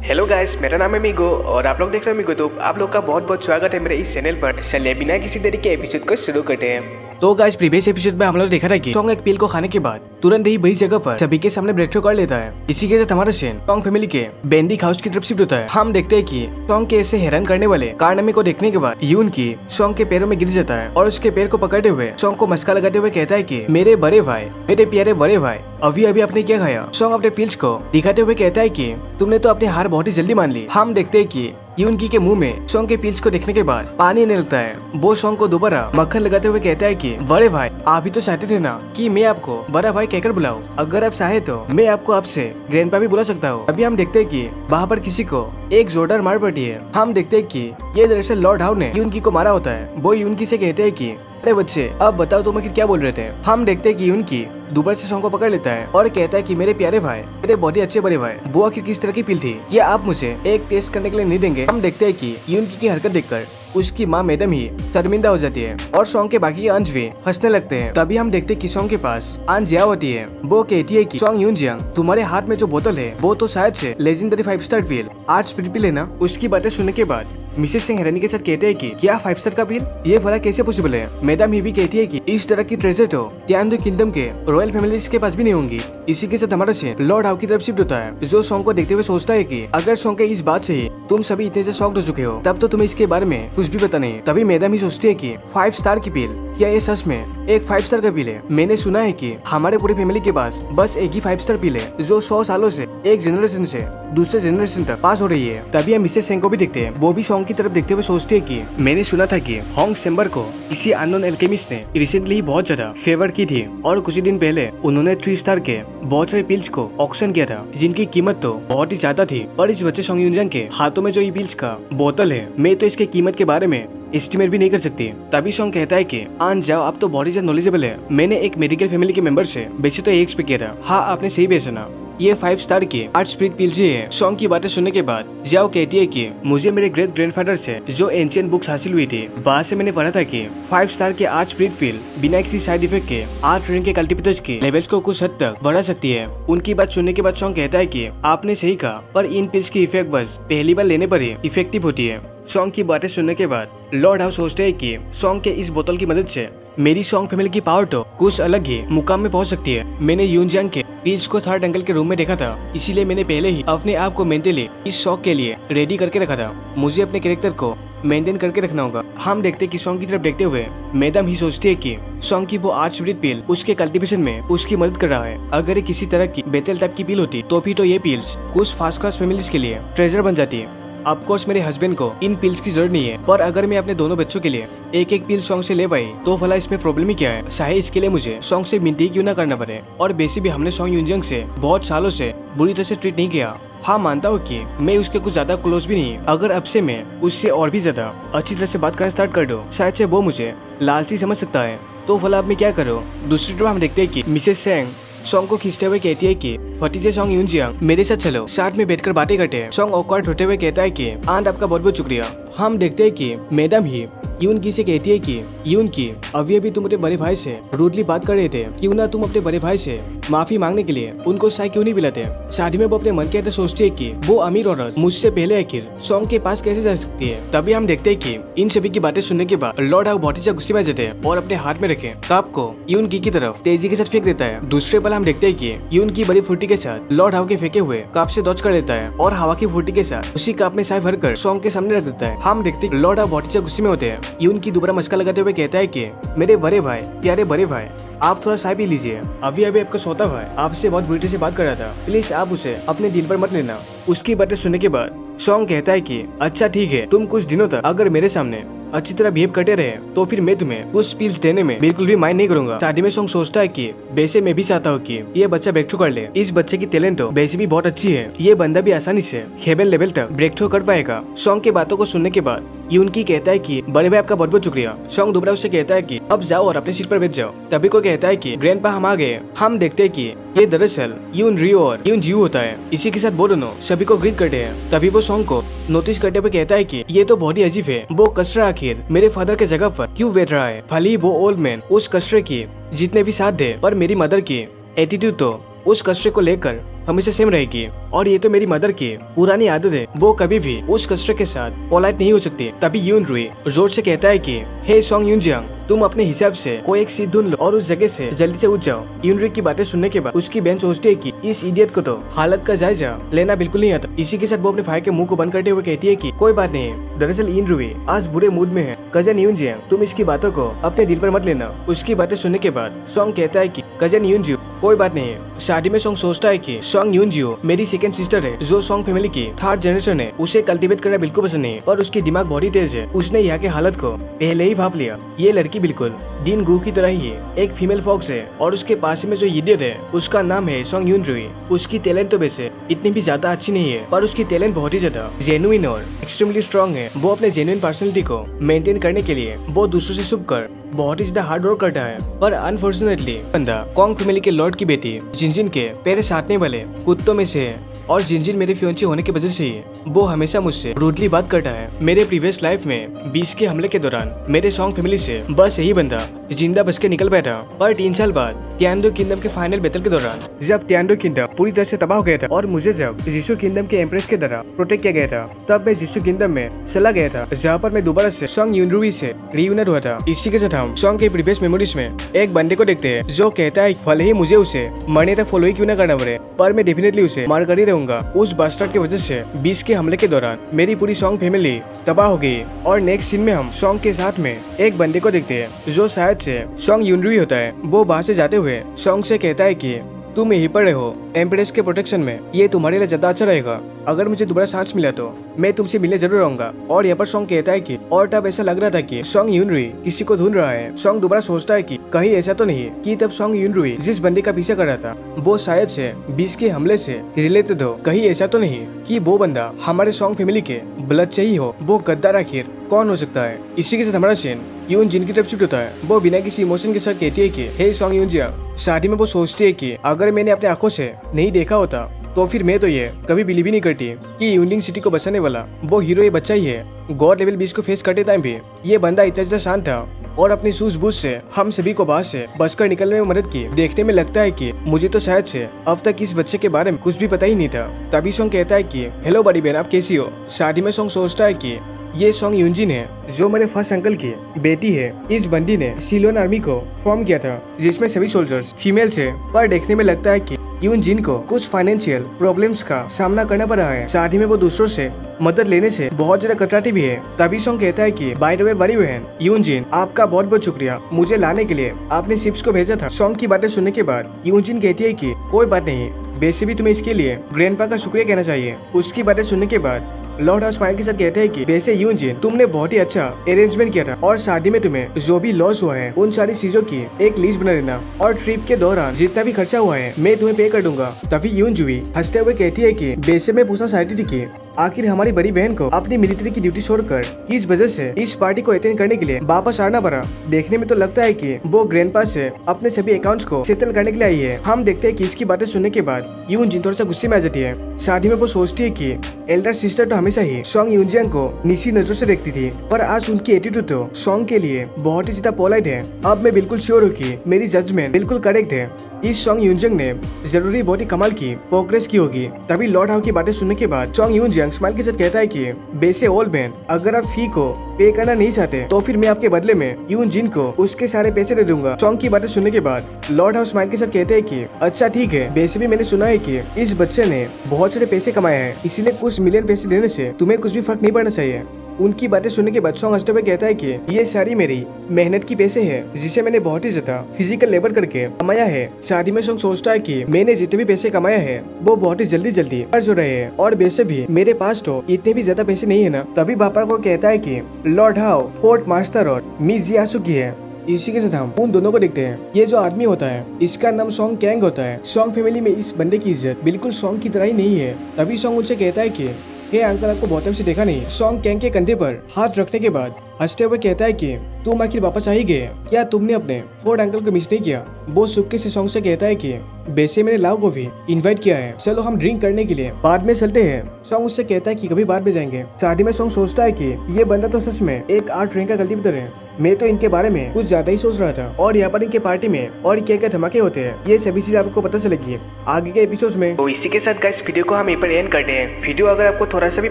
Hello guys, मेरा नाम है मीगो और आप लोग देख रहे हो मीगो। तो आप लोग का बहुत बहुत स्वागत है मेरे इस चैनल पर। चलिए बिना किसी देरी के एपिसोड को शुरू करते हैं। तो गाइस, प्रीवियस एपिसोड में हम लोग देखा था कि सॉन्ग एक पिल को खाने के बाद तुरंत ही वही जगह पर सभी के सामने ब्रेक थ्रू कर लेता है। इसी के साथ हमारा सीन सॉन्ग फैमिली के बेंडिक हाउस की तरफ शिफ्ट होता है। हम देखते हैं कि सॉन्ग के ऐसे हैरान करने वाले कारनामे को देखने के बाद यून की सॉन्ग के पैरों में गिर जाता है और उसके पैर को पकड़ते हुए सॉन्ग को मस्का लगाते हुए कहता है कि मेरे बड़े भाई, मेरे प्यारे बड़े भाई, अभी अभी आपने क्या खाया। सॉन्ग अपने पिल्स को दिखाते हुए कहता है कि तुमने तो अपनी हार बहुत ही जल्दी मान ली। हम देखते हैं कि यूनकी के मुंह में सॉन्ग के पिल्स को देखने के बाद पानी आने लगता है। वो सॉन्ग को दोबारा मक्खन लगाते हुए कहता है कि बड़े भाई, आप ही तो चाहते थे ना कि मैं आपको बड़ा भाई कहकर बुलाऊं। अगर आप चाहे तो मैं आपको आपसे ग्रैंडपा भी बुला सकता हूँ। अभी हम देखते हैं कि वहाँ पर किसी को एक जोरदार मार पड़ती है। हम देखते हैं कि ये दरअसल लॉर्ड हाउ ने यूनकी को मारा होता है। वो यूनकी से कहते हैं कि अरे बच्चे, अब बताओ तुम आखिर क्या बोल रहे थे। हम देखते हैं कि यूनकी दोबारा से सॉन्ग को पकड़ लेता है और कहता है कि मेरे प्यारे भाई, मेरे बहुत ही अच्छे बड़े भाई, वो आखिर किस तरह की पिल थी, ये आप मुझे एक टेस्ट करने के लिए नहीं देंगे। हम देखते हैं कि यूनकी की हरकत देखकर उसकी माँ मैडम ही शर्मिंदा हो जाती है और सॉन्ग के बाकी अंश भी हंसने लगते हैं। तभी हम देखते हैं कि सॉन्ग के पास आन जिया होती है। वो कहती है कि सॉन्ग यून जियांग, तुम्हारे हाथ में जो बोतल है वो तो शायद से लेजेंडरी 5 स्टार पिल आर्ट स्पिरिट पिल है ना। उसकी बातें सुनने के बाद मिसेस सिंह हैरानी के साथ कहते हैं कि क्या 5 स्टार का पिल, ये भला कैसे पॉसिबल है। मैडम ही भी कहती है कि इस तरह की ट्रेजर तो त्यान किंगडम के रॉयल फैमिलीज के पास भी नहीं होंगी। इसी के साथ हमारा सीन लॉर्ड हाउ की तरफ शिफ्ट होता है, जो सॉन्ग को देखते हुए सोचता है कि अगर सॉन्ग के इस बात से ही तुम सभी इतने से शॉक्ड हो चुके हो, तब तो तुम्हें इसके बारे में कुछ भी पता नहीं। तभी मैडम ही सोचती है कि 5 स्टार की पिल, क्या ये सच में एक 5 स्टार का पिल है। मैंने सुना है कि हमारे पूरी फैमिली के पास बस एक ही 5 स्टार पिल है, जो 100 सालों से एक जनरेशन से दूसरे जनरेशन तक पास हो रही है। तभी हम मिसेस सेंग को भी देखते हैं। वो भी सॉन्ग की तरफ देखते हुए सोचती है कि मैंने सुना था कि होंग सेम्बर को इसी अननोन एल्केमिस्ट ने रिसेंटली ही बहुत ज्यादा फेवर की थी और कुछ ही दिन पहले उन्होंने 3 स्टार के बहुत सारे पिल्स को ऑक्शन किया था, जिनकी कीमत तो बहुत ही ज्यादा थी। और इस बच्चे सॉन्ग यूनजंग के हाथों में जो ये पिल्स का बोतल है, मैं तो इसके कीमत के बारे में एस्टिमेट भी नहीं कर सकती। तभी सॉन्ग कहता है कि आन जाओ, आप तो बहुत ही ज्यादा नॉलेजेबल है। मैंने एक मेडिकल फैमिली के मेंबर से वैसे तो ये एक्सपेक्ट किया था। हाँ, आपने सही बेचना, ये 5 स्टार की आर्ट स्पिरिट पिल्स ही है। सॉन्ग की बातें सुनने के बाद जाओ कहती है कि मुझे मेरे ग्रेट ग्रैंडफादर से जो एंशिएंट बुक्स हासिल हुई थी, वहाँ से मैंने पढ़ा था कि 5 स्टार के आर्ट स्पिरिट पिल बिना किसी साइड इफेक्ट के 8 रैंक के कल्टिवेटर्स के लेवल्स को कुछ हद तक बढ़ा सकती है। उनकी बात सुनने के बाद सॉन्ग कहता है कि आपने सही कहा, पर इन पिल्स की इफेक्ट बस पहली बार लेने पर ही इफेक्टिव होती है। सॉन्ग की बातें सुनने के बाद लॉर्ड हाउस सोचते हैं कि सॉन्ग के इस बोतल की मदद से मेरी सॉन्ग फैमिली की पावर तो कुछ अलग ही मुकाम में पहुंच सकती है। मैंने यूनजंग के पिल्स को थर्ड अंकल के रूम में देखा था, इसीलिए मैंने पहले ही अपने आप को मेंटली इस शौक के लिए रेडी करके रखा था। मुझे अपने कैरेक्टर को मेंटेन करके रखना होगा। हम देखते कि सॉन्ग की तरफ देखते हुए मैडम ही सोचती है कि सॉन्ग की वो आर्ट स्पिरिट पिल उसके कल्टिवेशन में उसकी मदद कर रहा है। अगर ये किसी तरह की बेतल टाइप की पिल होती तो फिर तो ये पिल्स कुछ फास्ट क्लास फैमिलीज के लिए ट्रेजर बन जाती है। ऑफ कोर्स मेरे हस्बैंड को इन पिल्स की जरूरत नहीं है, पर अगर मैं अपने दोनों बच्चों के लिए एक एक पिल सॉन्ग से ले पाई तो भला इसमें प्रॉब्लम ही क्या है। चाहे इसके लिए मुझे सॉन्ग से मिनती क्यों ना करना पड़े। और वैसे भी हमने सॉन्ग यूनजंग से बहुत सालों से बुरी तरह से ट्रीट नहीं किया। हाँ, मानता हूँ कि मैं उसके कुछ ज्यादा क्लोज भी नहीं। अगर अब से मैं उससे और भी ज्यादा अच्छी तरह से बात करना स्टार्ट कर दूं, शायद से वो मुझे लालची समझ सकता है। तो भला अब मैं क्या करूँ। दूसरी तरफ हम देखते हैं कि मिसेस सेंग सॉन्ग को खींचते हुए कहती है कि फटीजे सॉन्ग यून जियांग, मेरे साथ चलो, साथ में बैठकर बातें करते हैं। सॉन्ग ऑकवर्ड होते हुए कहता है कि आंट आपका बहुत बहुत शुक्रिया। हम देखते हैं कि मैडम ही यूनकी से कहती है कि यूनकी, अभी तुम अपने बड़े भाई से रूडली बात कर रहे थे, क्यों ना तुम अपने बड़े भाई से माफी मांगने के लिए उनको चाय क्यों नहीं पिलाते। शादी में वो अपने मन के अंदर सोचती है कि वो अमीर औरत मुझसे पहले आखिर सॉन्ग के पास कैसे जा सकती है। तभी हम देखते हैं कि इन सभी की बातें सुनने के बाद लॉर्ड हाउ बहुत ही गुस्से में जाते हैं और अपने हाथ में रखे कप को यूनकी की तरफ तेजी के साथ फेंक देता है। दूसरे पल हम देखते हैं कि यूनकी बड़ी फुर्ती के साथ लॉर्ड हाउ के फेंके हुए कप से डॉज कर लेता है और हवा की फुर्ती के साथ उसी कप में चाय भरकर सॉन्ग के सामने रख देता है। हम देखते हैं लॉर्ड हाउ बहुत ही गुस्से में होते हैं। यूनकी दोबारा मस्का लगाते हुए कहता है कि मेरे बड़े भाई, प्यारे बड़े भाई, आप थोड़ा चाय पी लीजिए। अभी आपका सोता भाई आपसे बहुत बुरी तरह से बात कर रहा था, प्लीज आप उसे अपने दिल पर मत लेना। उसकी बातें सुनने के बाद सॉन्ग कहता है कि अच्छा ठीक है, तुम कुछ दिनों तक अगर मेरे सामने अच्छी तरह बिहेव करते रहे तो फिर मैं तुम्हें कुछ पिल्स देने में बिल्कुल भी माइंड नहीं करूंगा। शादी में सॉन्ग सोचता है कि वैसे मैं भी चाहता हूँ कि ये बच्चा ब्रेक थ्रू कर ले। इस बच्चे की टैलेंट तो वैसे भी बहुत अच्छी है, ये बंदा भी आसानी से हेवन लेवल तक ब्रेक थ्रू कर पाएगा। सॉन्ग की बातों को सुनने के बाद यूनकी कहता है कि बड़े भाई आपका बहुत बहुत शुक्रिया। सॉन्ग दोबारा उससे कहता है कि अब जाओ और अपने सीट पर बैठ जाओ। तभी को कहता है कि ग्रैंडपा हम आ गए। हम देखते हैं कि ये दरअसल यून रियो और यून जियो होता है। इसी के साथ वो दोनों सभी को ग्रीट करते हैं। तभी वो सॉन्ग को नोटिस करते हुए कहता है कि ये तो बहुत ही अजीब है, वो कचरा आखिर मेरे फादर के जगह पर क्यों बैठ रहा है। भले ही वो ओल्ड मैन उस कचरे की जितने भी साथ थे, पर मेरी मदर की एटीट्यूड तो उस कचरे को लेकर हमेशा सेम रहेगी और ये तो मेरी मदर की पुरानी आदत है, वो कभी भी उस कस्टमर के साथ पोलाइट नहीं हो सकती। तभी यून रुई जोर से कहता है कि हे सॉन्ग यूनजियांग, तुम अपने हिसाब से कोई एक सीट ढूंढ लो और उस जगह से जल्दी से उठ जाओ। यूनरुई की बातें सुनने के बाद उसकी बहन सोचती है कि इस इडियट को तो हालत का जायजा लेना बिल्कुल नहीं आता। इसी के साथ वो अपने भाई के मुंह को बंद करते हुए कहती है कि कोई बात नहीं, दरअसल यूनरुई आज बुरे मूड में है। कजन यूनजियांग, तुम इसकी बातों को अपने दिल पर मत लेना। उसकी बातें सुनने के बाद सॉन्ग कहता है कि कजन यूनजियो, कोई बात नहीं है। शादी में सॉन्ग सोचता है कि सॉन्ग यूनजियो मेरी सेकंड सिस्टर है जो सॉन्ग फैमिली की थर्ड जनरेशन है। उसे कल्टीवेट करना बिल्कुल पसंद नहीं, पर उसकी दिमाग बहुत ही तेज है। उसने यहाँ के हालत को पहले ही भाप लिया। ये लड़की बिल्कुल डीन गू की तरह ही है, एक फीमेल फॉक्स है और उसके पास में जो इडियट है उसका नाम है सॉन्ग यूनरुई। उसकी टैलेंट तो वैसे इतनी भी ज्यादा अच्छी नहीं है, पर उसकी टैलेंट बहुत ही ज्यादा जेन्युइन और एक्सट्रीमली स्ट्रॉन्ग है। वो अपने जेन्युइन पर्सनैलिटी को मेंटेन करने के लिए वो दूसरों से छुप कर बहुत ही ज्यादा हार्ड वर्क करता है। पर अनफॉर्चुनेटली बंदा कॉन्ग फैमिली के लॉर्ड की बेटी जिनजिन के पैर साधने वाले कुत्तों में से है और जिनजिन मेरे फियांसी होने की वजह से ही वो हमेशा मुझसे रूडली बात करता है। मेरे प्रीवियस लाइफ में 20 के हमले के दौरान मेरे सॉन्ग फैमिली से बस यही बंदा जिंदा बच के निकल पाया था। पर 3 साल बाद तियानडो किंगडम के फाइनल बैटल के दौरान जब तियानडो किंगडम पूरी तरह से तबाह हो गया था और मुझे जब जिसु किंगडम के एम्प्रेस के द्वारा प्रोटेक्ट किया गया था, तब मैं जिसु किंगडम में चला गया था, जहाँ पर मैं दोबारा से सॉन्ग यूनरुई से रियूनाइट हुआ था। इसी के साथ हम सॉन्ग के प्रीवियस मेमोरीज में एक बंदे को देखते हैं जो कहता है भले ही मुझे उसे मरने तक फॉलो ही क्यों न करना पड़े, पर मैं डेफिनेटली उसे मार कर ही रहूंगा। उस बास्टर्ड की वजह से 20 के हमले के दौरान मेरी पूरी सॉन्ग फैमिली तबाह हो गई। और नेक्स्ट सीन में हम सॉन्ग के साथ में एक बंदे को देखते हैं जो शायद से सॉन्ग यूनरुई होता है। वो वहाँ से जाते हुए सॉन्ग से कहता है कि तुम यहीं पर रहो एम्प्रेस के प्रोटेक्शन में, ये तुम्हारे लिए ज्यादा अच्छा रहेगा। अगर मुझे दोबारा सांस मिला तो मैं तुमसे मिलने जरूर आऊंगा। और यहाँ पर सॉन्ग कहता है कि और तब ऐसा लग रहा था कि सॉन्ग यूनरुई किसी को ढूंढ रहा है। सॉन्ग दोबारा सोचता है कि कहीं ऐसा तो नहीं कि तब सॉन्ग यूनरुई जिस बंदे का पीछा कर रहा था वो शायद से 20 के हमले से रिलेटेड हो। कहीं ऐसा तो नहीं कि वो बंदा हमारे सॉन्ग फैमिली के ब्लड से ही हो। वो गद्दार आखिर कौन हो सकता है। इसी के साथ हमारा सीन यून जिन की तरफ शिफ्ट होता है। वो बिना किसी इमोशन के साथ कहती है कि हे सॉन्ग यूनजियांग। शादी में वो सोचती है कि अगर मैंने अपने आंखों से नहीं देखा होता तो फिर मैं तो ये कभी बिलीव ही नहीं करती कि यूनिंग सिटी को बचाने वाला वो हीरो ये बच्चा ही है। गॉड लेवल 20 को फेस करते टाइम भी ये बंदा इतना ज्यादा शांत था और अपनी सूझबूझ से हम सभी को बाहर से बचकर निकलने में मदद की। देखने में लगता है कि मुझे तो शायद से अब तक इस बच्चे के बारे में कुछ भी पता ही नहीं था। तभी सॉन्ग कहता है कि हेलो बड़ी बहन, आप कैसी हो। शादी में सॉन्ग सोचता है कि ये सॉन्ग यूनजिन है जो मेरे फर्स्ट अंकल की बेटी है। इस बंदी ने सिलोन आर्मी को फॉर्म किया था जिसमें सभी सोल्जर्स फीमेल है। पर देखने में लगता है कि यूनजिन को कुछ फाइनेंशियल प्रॉब्लम्स का सामना करना पड़ रहा है। शादी में वो दूसरों से मदद लेने से बहुत ज्यादा कतराती भी है। तभी सॉन्ग कहता है कि बाय द वे बड़ी बहन यूनजिन, आपका बहुत बहुत शुक्रिया मुझे लाने के लिए, आपने शिप्स को भेजा था। सॉन्ग की बातें सुनने के बाद यूनजिन कहती है कि कोई बात नहीं, वैसे भी तुम्हें इसके लिए ग्रैंडपा का शुक्रिया कहना चाहिए। उसकी बातें सुनने के बाद लॉर्ड हाउस स्माइल के साथ कहते हैं कि वैसे यूनजिन, तुमने बहुत ही अच्छा अरेंजमेंट किया था और शादी में तुम्हें जो भी लॉस हुआ है उन सारी चीजों की एक लिस्ट बना लेना और ट्रिप के दौरान जितना भी खर्चा हुआ है मैं तुम्हें पे कर दूंगा। तभी यूनजुई हंसते हुए कहती है कि वैसे मैं पूछना चाहती थी कि आखिर हमारी बड़ी बहन को अपनी मिलिट्री की ड्यूटी छोड़कर किस वजह से इस पार्टी को अटेंड करने के लिए वापस आना पड़ा। देखने में तो लगता है कि वो ग्रैंडपा से अपने सभी अकाउंट्स को सेटल करने के लिए आई है। हम देखते हैं कि इसकी बातें सुनने के बाद यूनजिन थोड़ा सा गुस्से में आ जाती है। शादी में वो सोचती है कि एल्डर सिस्टर तो हमेशा ही सॉन्ग यूनजियांग को नीची नजरों से देखती थी, पर आज उनकी एटीट्यूड तो सॉन्ग के लिए बहुत ही ज्यादा पोलाइट है। अब मैं बिल्कुल श्योर हूँ कि मेरी जजमेंट बिल्कुल करेक्ट है। इस सॉन्ग यूनजियांग ने जरूरी बहुत ही कमाल की प्रोग्रेस की होगी। तभी लॉर्ड हाउ की बातें सुनने के बाद सॉन्ग यूनजियांग स्माइल के साथ कहता है कि वैसे ओल्ड मैन, अगर आप फी को पे करना नहीं चाहते तो फिर मैं आपके बदले में यूनजिन को उसके सारे पैसे दे दूंगा। सॉन्ग की बातें सुनने के बाद लॉर्ड हाउ स्माइल के साथ कहते हैं कि अच्छा ठीक है, वैसे भी मैंने सुना है कि इस बच्चे ने बहुत सारे पैसे कमाए हैं, इसीलिए कुछ मिलियन पैसे देने से तुम्हें कुछ भी फर्क नहीं पड़ना चाहिए। उनकी बातें सुनने के बाद सॉन्ग हंसते हुए कहता है कि ये सारी मेरी मेहनत की पैसे है जिसे मैंने बहुत ही ज्यादा फिजिकल लेबर करके कमाया है। शादी में सॉन्ग सोचता है कि मैंने जितने भी पैसे कमाए हैं वो बहुत ही जल्दी जल्दी खर्च हो रहे हैं और वैसे भी मेरे पास तो इतने भी ज्यादा पैसे नहीं है ना। तभी पापा को कहता है कि लॉर्ड हाउ फोर्ट मास्टर और मिस जियासु की है। इसी के साथ हम उन दोनों को देखते हैं। ये जो आदमी होता है इसका नाम सॉन्ग कैंग होता है। सॉन्ग फैमिली में इस बंदे की इज्जत बिल्कुल सॉन्ग की तरह ही नहीं है। तभी सॉन्ग उनसे कहता है कि हे अंकल, आपको बहुत टाइम से देखा नहीं। सॉन्ग कैंग के कंधे पर हाथ रखने के बाद हंसते हुए कहता है कि तुम आखिर वापस आ ही गए, क्या तुमने अपने फोर्ड अंकल को मिस नहीं किया। वो चुपके से सॉन्ग से कहता है कि वैसे मैंने लाव को भी इनवाइट किया है, चलो हम ड्रिंक करने के लिए बाद में चलते हैं। सॉन्ग उससे कहता है कि कभी बाद में जाएंगे। शादी में सॉन्ग सोचता है कि ये बंदा तो सच में एक आर्ट ड्रिंक का कल्टीवेटर है, मैं तो इनके बारे में कुछ ज्यादा ही सोच रहा था। और यहाँ पर इनके पार्टी में और क्या क्या धमाके होते हैं, ये सभी चीजें आपको पता चलेगी आगे के एपिसोड्स में। तो इसी के साथ गाइस वीडियो को हम यहीं पर एंड करते हैं। वीडियो अगर आपको थोड़ा सा भी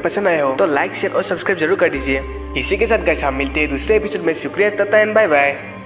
पसंद आया हो तो लाइक शेयर और सब्सक्राइब जरूर कर दीजिए। इसी के साथ गाइस हम मिलते हैं दूसरे एपिसोड में। शुक्रिया, तथा एंड बाय बाय।